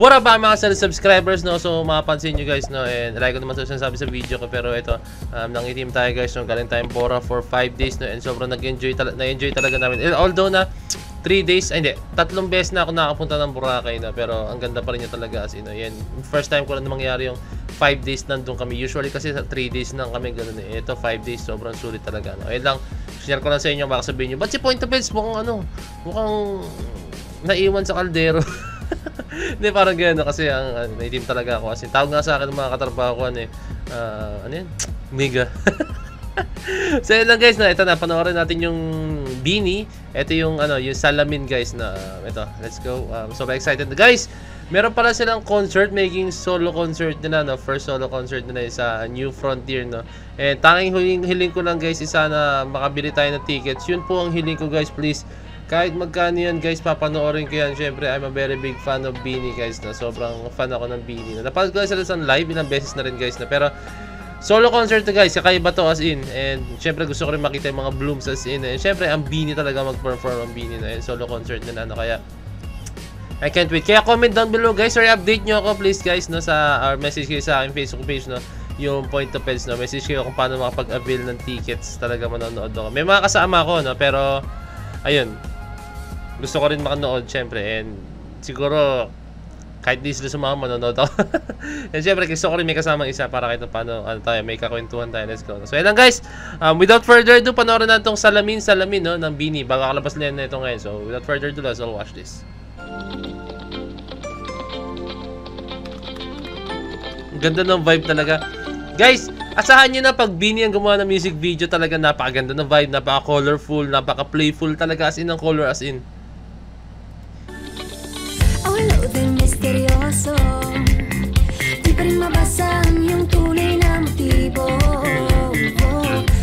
What up mga subscribers, no? So mapapansin nyo guys, no? And like ko naman sa sinasabi sa video ko, pero ito nangitim tayo guys, no? Galing tayong Bora for 5 days, no? And sobrang nag-enjoy talaga namin. Although na 3 days, ay hindi, 3 beses na ako nakapunta ng Boracay, no? Pero ang ganda pa rin niya talaga, as in, yan. First time ko lang mangyari yung 5 days nandun kami. Usually kasi sa 3 days nang kami ganun eh. Ito 5 days, sobrang sulit talaga, no? Ayun lang, share ko lang sa inyo, baka sabihin nyo, ba't si Point of Heads mukhang mukhang naiwan sa kaldero. Hindi, parang gano'n kasi ang naitim talaga ako. Kasi tawag nga sa akin ng mga katrabaho ko, ano yan? Miga. So yun lang guys, na ito na, panoorin natin yung Beanie. Ito yung yung salamin guys na ito. Let's go. Sobrang excited guys. Meron pala silang concert, making solo concert nila, no? First solo concert nila sa New Frontier, no? And tanging hiling ko lang guys, isa na makabili tayo ng tickets. Yun po ang hiling ko guys, please. Kahit magkano yan guys, papanoorin ko yan. Siyempre, I'm a very big fan of Beanie guys, na sobrang fan ako ng Beanie. Napanood ko lang sila sa live, ilang beses na rin guys, na pero solo concert to guys, kakaiba to as in. And siyempre gusto ko rin makita yung mga blooms as in. And siyempre, ang Beanie talaga mag-perform ang Beanie na solo concert nila, no? Kaya I can't wait. Kaya comment down below guys, or update nyo ako please guys, no? Or message kayo sa aking Facebook page, no? Yung Point of Heads, no? Message kayo kung paano makapag-avail ng tickets. Talaga manonood ako. May mga kasama ko, no? Pero ayun, gusto ko rin makanood syempre, and siguro kahit di sila sumama, manonood ako. And syempre gusto ko rin may kasamang isa para kahit paano tayo, may kakwentuhan tayo. Let's go. So yun lang guys, without further ado, panoorin natin itong salamin no, ng Beanie bago kalabas na ito ngayon. So without further ado, let's all watch this. Ang ganda ng vibe talaga guys. Asahan nyo na pag Beanie ang gumawa ng music video, talaga napakaganda ng vibe, napaka-colorful, napaka-playful talaga, as in ang color, as in. Awalo din misteryoso, di pa rin mabasa ang iyong tunay na motibo.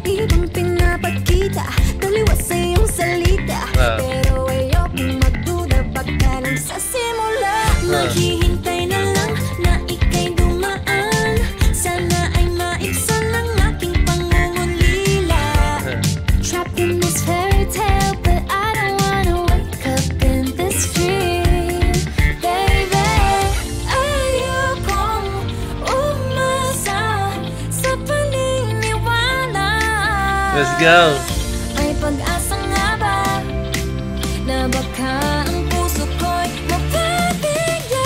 Ibang pinapakita, taliwas sa iyong salita, pero ayokong magduda, baka lang sa simula. Maghihintay na lang na ika'y dumaan, sana ay maibsan ang aking pangungulila. Trapped in this fairy tale, but I don't wanna wake up in this dream, baby. Ayokong umasa sa paniniwala. Let's go. May pag-asa nga ba na baka ang puso ko'y mapabigyan?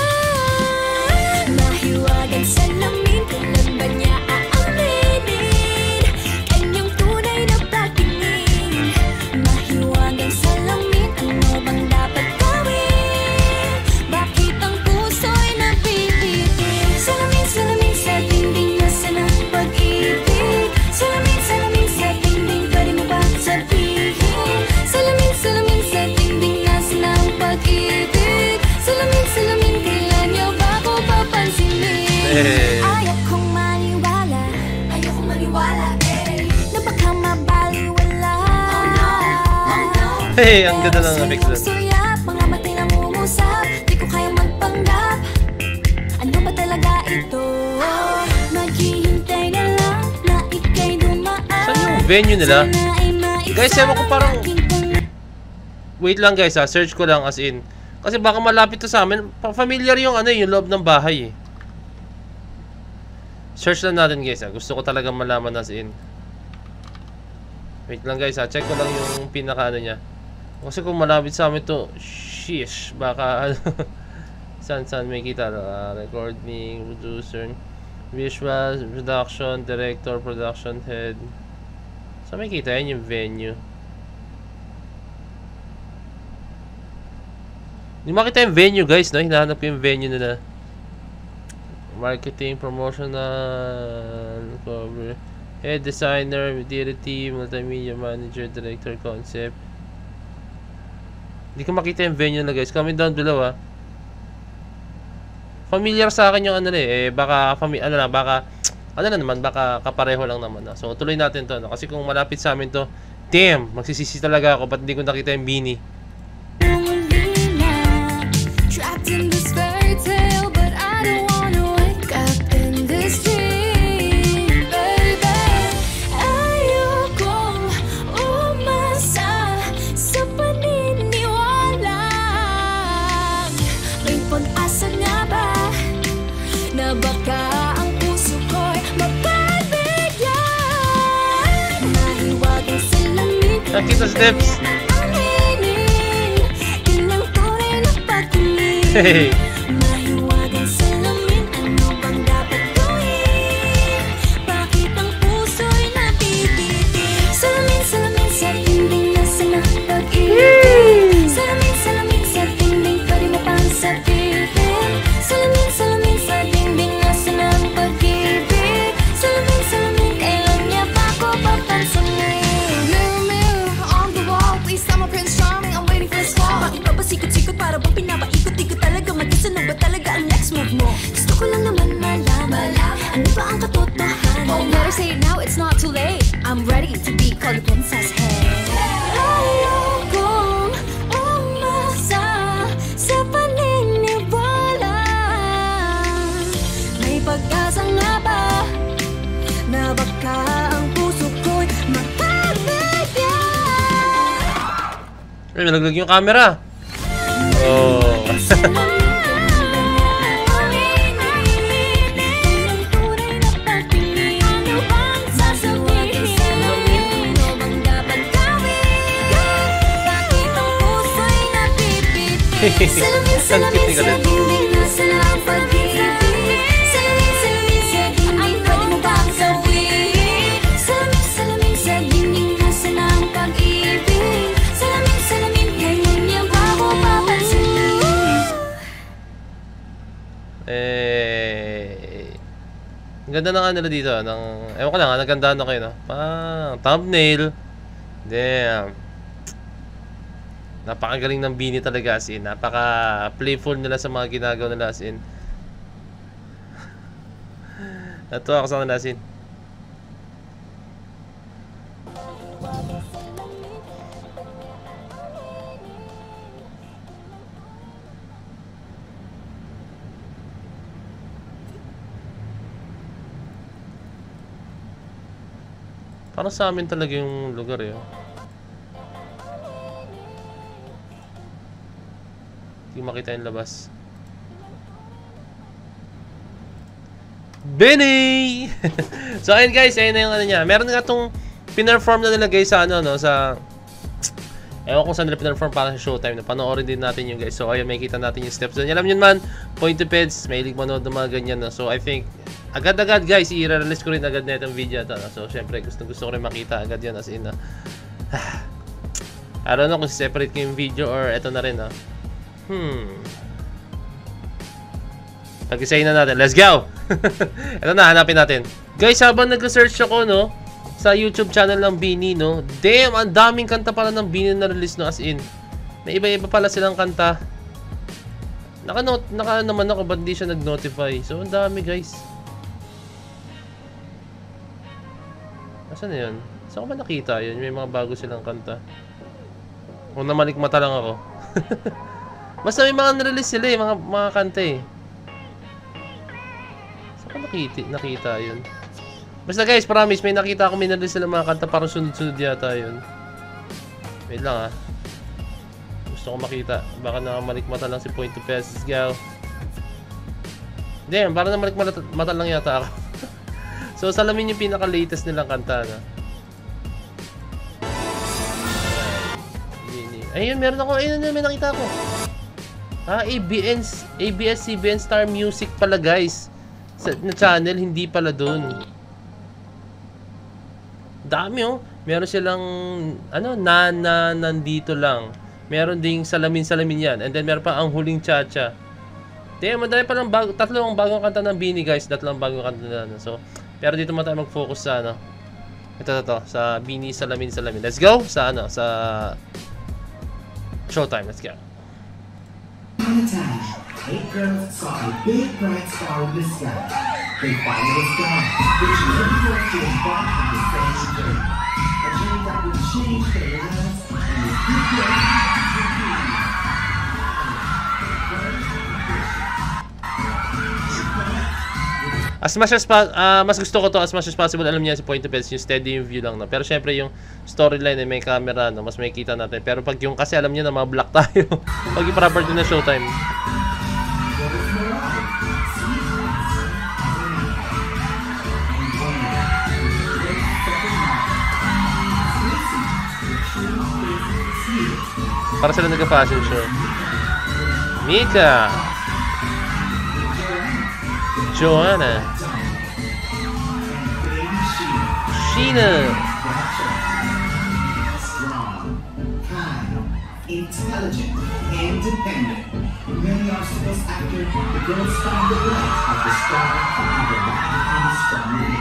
Mahiwagang salamin, kailan ba niya aaminin kanyang tunay na pagtingin? Mahiwagang salamin, ano bang dapat gawin? Bakit ang puso'y napipitin? Salamin, salamin sa dingding, nasa ng pag-ibig. Salamin, salamin sa dingding, pwede mo ba sabihin? Salamin, salamin sa dingding, nasa ng pag-ibig. Salamin, salamin, kailan niyo ba ko papansinin? Ayokong maniwala, na baka mabaliwala. Hey, ang ganda ng mix doon. Suyap, mga matay na umusap, di ko kayang magpanggap. Ano ba talaga ito? Naghihintay na lang na ika'y dumaan. Saan yung venue nila? Guys, ewan ko, parang wait lang guys, search ko lang as in. Kasi baka malapit to sa amin. Familiar yung yung loob ng bahay eh. Search lang natin guys, gusto ko talaga malaman as in. Wait lang guys, check ko lang yung pinaka niya. Kasi kung malapit sa amin to, sheesh, baka saan may kita, recording, producer, visual, production, director, production head. Saan may kita yan yung venue? Hindi makita yung venue guys, no? Hinahanap ko yung venue nila. Marketing, promotional, cover, head designer, media team, multimedia manager, director, concept. Hindi ko makita yung venue na guys. Comment down below Familiar sa akin yung baka baka kapareho lang naman. So tuloy natin to, no? Kasi kung malapit sa amin to, damn, magsisisi talaga ako ba't hindi ko nakita yung Beanie. Trapped in this fairy tale, but I don't wanna wake up in this dream, baby. Ayokong umasa sa paniniwala. May pag-asa nga ba Ang cute na steps. Hey. Mahiwagang salamin, ano bang dapat gawin? Bakit ang puso'y nabibitin? Salamin, salamin sa dingding, nasa na pag-ibig. Salamin, salamin sa dingding, pwede mo pang sabihin. Salamin, salamin sa dingding, nasa na pag-ibig. Salamin, salamin, kailan niya pa ako papansinin? Mirror, mirror on the wall, please tell my Prince Charming I'm waiting for this fall. Bakit pa ba sikot-sikot para bang pinapaikot-ikot talaga? Mag-isa na ba talaga ang next move mo? Gusto ko lang naman malaman, ano ba ang katotohanan? Oh, better say it now, it's not too late. I'm ready to be called the princess. Hey. Ayokong umasa sa paniniwala. May pag-asa nga ba na baka ang puso ko'y makabigyan? Ay, nalaglag yung camera. Oh. Salamin, salamin sa dingding, nasa na ang pag-ibig. Salamin, salamin sa dingding, pwede mo bang sabihin? Salamin, salamin sa dingding, nasa na ang pag-ibig. Salamin, salamin, kailan niya ba ako papansinin? Ang ganda ng ano dito, ewan ko lang, nagandaan na kayo, no? Thumbnail. Damn. Napakagaling ng Bini talaga, as in. Napaka-playful nila sa mga ginagawa nila, as in. Natuwa ako sa kanila, as in. Parang sa amin talaga yung lugar, eh. Hindi makita yung labas. Benny! So ayun guys, ayun na yung ano niya. Meron nga itong pinerform na nila guys sa ano, no, sa ewan kung saan nila pinerform para sa Showtime. Panoorin din natin yung guys. So ayun, makikita natin yung steps doon. Alam nyo man, point to peds, mahilig manood ng mga ganyan, no? So I think agad-agad guys, i-release ko rin agad na itong video to, no? So syempre gusto ko rin makita agad yun, as in, no? I don't know kung separate ko yung video or eto na rin, no? Pag-isayin na natin. Let's go! Ito na, hanapin natin. Guys, habang nag-research ako, no, sa YouTube channel ng Bini, no, damn, ang daming kanta pala ng Bini na release, no, as in. May iba-iba pala silang kanta. Naka naman ako, ba't di siya nag-notify? So, ang dami, guys. Nasaan na yun? Saan ko ba nakita yun? May mga bago silang kanta. O namalikmata lang ako. Basta may mga nirelease sila, eh, mga kanta, eh. Saan ko nakita yun? Basta guys, promise, may nakita ako, may nirelease sila mga kanta, parang sunod-sunod yata yun. Wait lang, ah. Gusto ko makita. Baka nakamalikmata lang si Point to Peds. Let's go. Damn, parang namalikmata lang yata ako. So, salamin yung pinaka-latest nilang kanta, na. Ayun, meron ako. Ayun, may nakita ako. ABS-CBN Star Music pala, guys. Na channel, hindi pala dun. Dami, oh. Meron silang, ano, nandito lang. Meron ding salamin-salamin yan. And then, meron pa ang huling cha-cha. Damn, madami palang tatlong bagong kanta ng Bini, guys. Tatlong bagong kanta na. So, pero dito mo tayo mag-focus sa, ano. Ito, sa Bini salamin-salamin. Let's go! Sa, ano, sa Showtime. Let's go. Time, 8 girls saw a big bright star in the sky. They finally was gone, wishing everyone to embark on the same journey. A journey that would change their lives and would keep them mas gusto ko to as much as possible. Alam niya si Point to Peds, yung steady yung view lang, no? Pero syempre yung storyline, may camera, no? Mas makikita natin. Pero pag yung kasi alam niya na ma-block tayo pag yung property na Showtime. Para sila nagka-fashion show. Mika. Joanna. Sheena. Strong, kind, intelligent, independent. Many obstacles after, the girls found the light of the star and the light comes from within.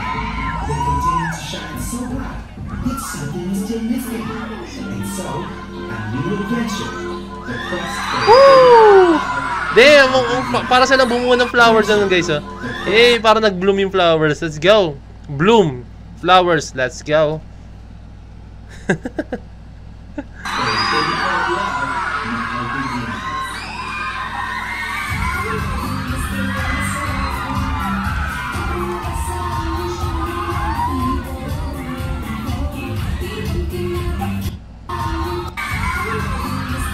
They continue to shine so bright, yet something is still missing. And so, a new adventure. The quest for Woo! Damn! Para silang bumuo ng flowers na nun, guys, oh. Hey, para nag-bloom yung flowers. Let's go! Bloom! Flowers, let's go!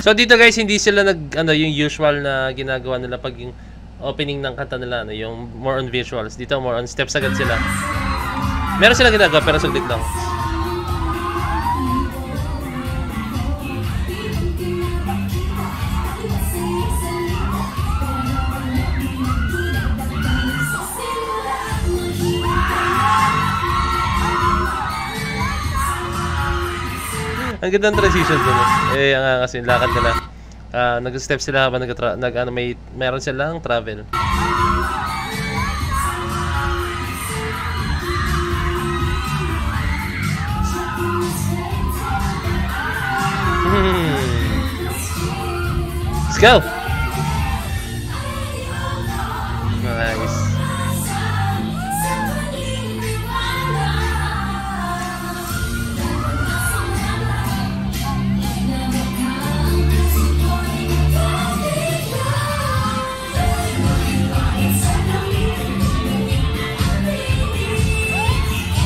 So dito guys, hindi sila yung usual na ginagawa nila pag yung opening ng kanta nila, yung more on visuals. Dito more on steps agad sila. Meron sila ginagawa pero saglit lang. Ang ganda ng transition dun. Eh, kasi lakad nila. Nag-step sila habang meron silang travel. Let's go! Nice.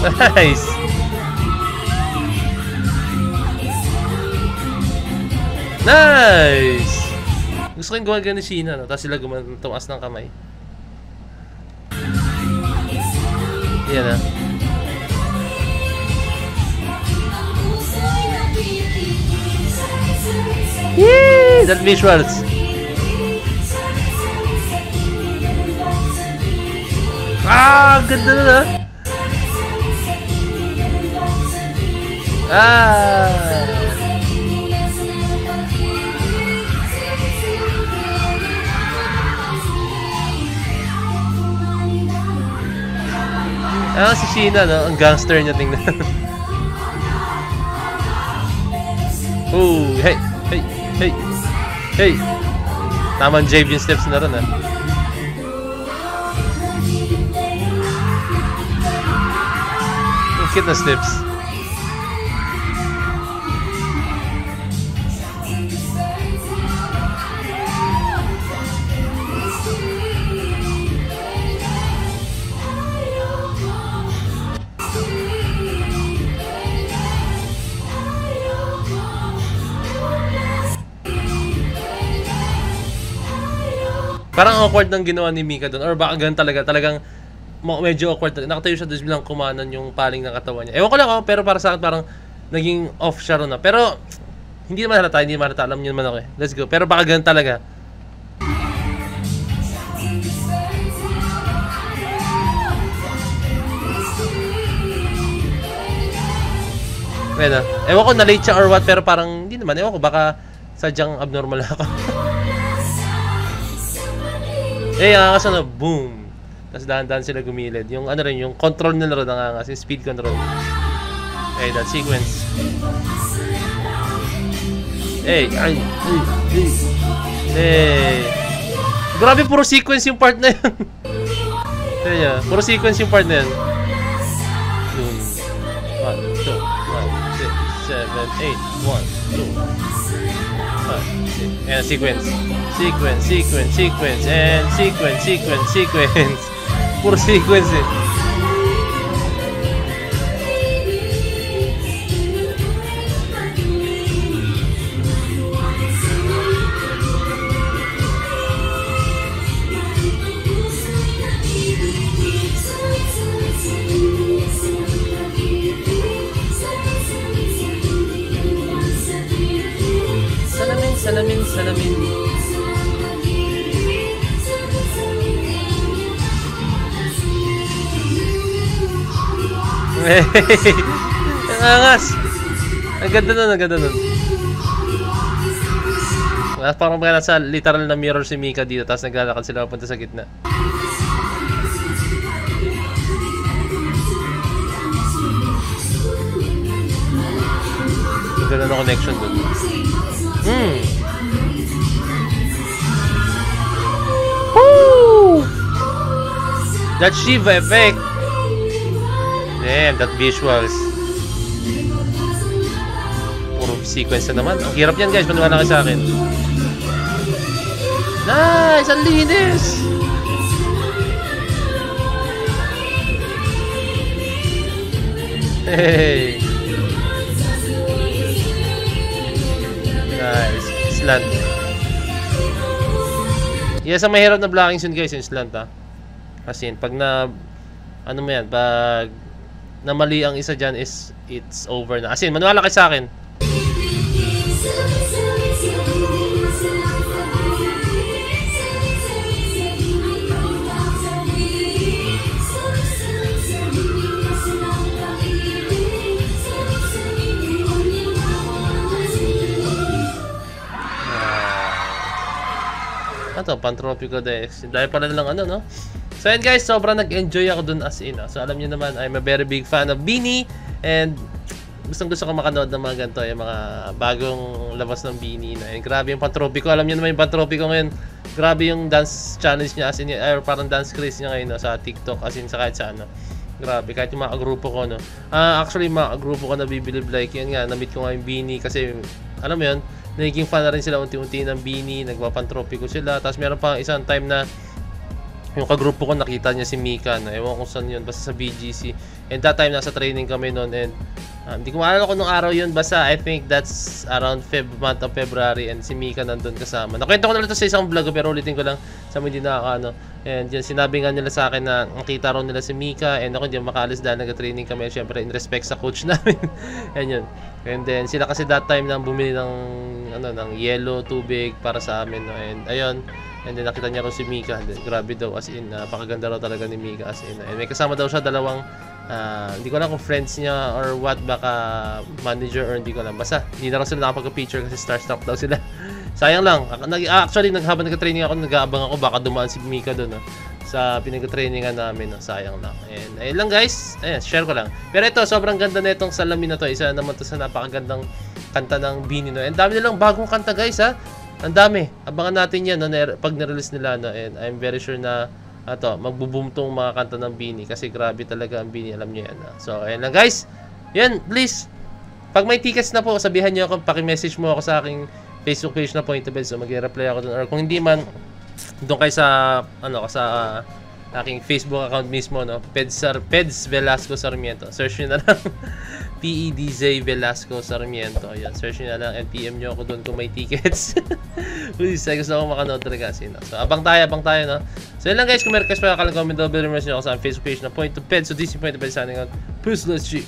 Nice! Nice! Gusto ko yung gumagana ni Sheena, no? Tapos sila tumaas ng kamay. Yan na. Yee! That visuals! Ah! Ganda na na! Si Sheena, no? Ang gangster niya, tingnan. Oh, hey, hey, hey, hey. Tamang Jave yung steps na rin, ah. Ang cute na steps. Parang awkward ng ginawa ni Mika doon, or baka ganun talagang medyo awkward. Nakatayo siya doon bilang kumanan yung paling ng katawan niya. Ewan ko lang, pero para sa akin parang naging off siya ron na. Pero hindi naman halata, alam niyo naman ako eh. Let's go. Pero baka ganun talaga. Well, ewan ko na late siya or what, pero parang hindi naman. Ewan ko, baka sadyang abnormal ako. Eh, nakakasana, boom! Tapos dahan-dahan sila gumilid. Yung ano rin, yung control nila rin nangangas, yung speed control. Okay, that sequence. Hey, ay, hey. Grabe, puro sequence yung part na yun. Kaya, puro sequence yung part na yun. 1, 2, 1, 6, 7, 8, 1, 2. And sequence, and sequence. Puro sequence eh. Ang angas! Ang ganda nun, ang ganda nun. Parang mga nasa literal na mirror si Mika dito, tapos naglalakad sila papunta sa gitna. Ganda na connection dun. Woo! That Shiva effect! Damn, that visuals. Puro sequence na naman. Ang hirap yan guys, maniwala ka sa akin. Nice! Ang linis! Hey! Nice. Slant. Yes, ang mahirap na blocking soon guys, yung slant Kasi pag na ano mo yan, pag na mali ang isa dyan is it's over na. As in, maniwala kayo sa akin. Ito, Pantropiko Dex. Dahil pala lang ano, no? So yun guys, sobrang nag-enjoy ako dun as in. So alam niyo naman, I'm a very big fan of Beanie. And gusto ko makanood ng mga ganito, yung mga bagong labas ng Beanie. And grabe yung Pantropiko. Alam niyo naman yung Pantropiko ngayon. Grabe yung dance challenge niya, as in, parang dance craze niya ngayon sa TikTok, as in sa kahit sa ano. Grabe, kahit yung mga grupo ko, no? Actually, mga grupo ko na bibilib, like, yun nga, na-meet ko nga yung Beanie kasi, alam mo yun, naging fan na rin sila unti-unti ng Beanie, nagpapantropiko sila. Tapos meron pa isang time na yung kagrupo ko nakita niya si Mika, no? Ewan ko saan yun, basta sa BGC. And that time, nasa training kami noon. And hindi ko maalala kung nung araw yun, basta I think that's around month of February. And si Mika nandun kasama. Nakwento ko na ito sa isang vlog, pero ulitin ko lang sa mga hindi nakakano. And yun, sinabi nga nila sa akin na nakita raw nila si Mika. And ako hindi makalis dahil nag-training kami. Siyempre, in respect sa coach namin. And yun. And then, sila kasi that time nang bumili ng, ng yellow, tubig para sa amin. No? And ayun. And then nakita niya raw si Mika. Grabe daw, as in, napakaganda raw talaga ni Mika, as in. And may kasama daw siya dalawang, hindi ko alam kung friends niya or what, baka manager or hindi ko alam. Basta, hindi na raw sila nakapag-picture kasi starstruck daw sila. Sayang lang. Actually, habang nag-training ako, nag-aabang ako, baka dumaan si Mika doon, sa pinag-trainingan namin. Sayang lang. And ayun lang guys, ayan, share ko lang. Pero ito, sobrang ganda na itong salamin na to. Isa naman to sa napakagandang kanta ng Beanie, no? And dami nilang bagong kanta guys, Ang dami. Abangan natin yan pag nirelease nila, no? And I'm very sure na magbo-boom tong mga kanta ng Beanie kasi grabe talaga ang Beanie, alam niyo yan. So, ayan lang guys. Yan, please. Pag may tickets na po, sabihan niyo ako, paki-message mo ako sa aking Facebook page na Point to Bed. So, mag-reply ako doon. Or kung hindi man, doon kayo sa sa aking Facebook account mismo, no? Peds Velasco Sarmiento. Search niyo na lang. PEDZ Velasco Sarmiento. Ayan, search nyo na lang and PM nyo ako doon kung may tickets. Please, gusto ko makanood talaga kasi, no? So, abang tayo, no? So, yun lang guys, kung may request pa, comment down below, remember nyo ako sa Facebook page na Point to Bed. So, this is Point to Bed signing out. Peace, let's G.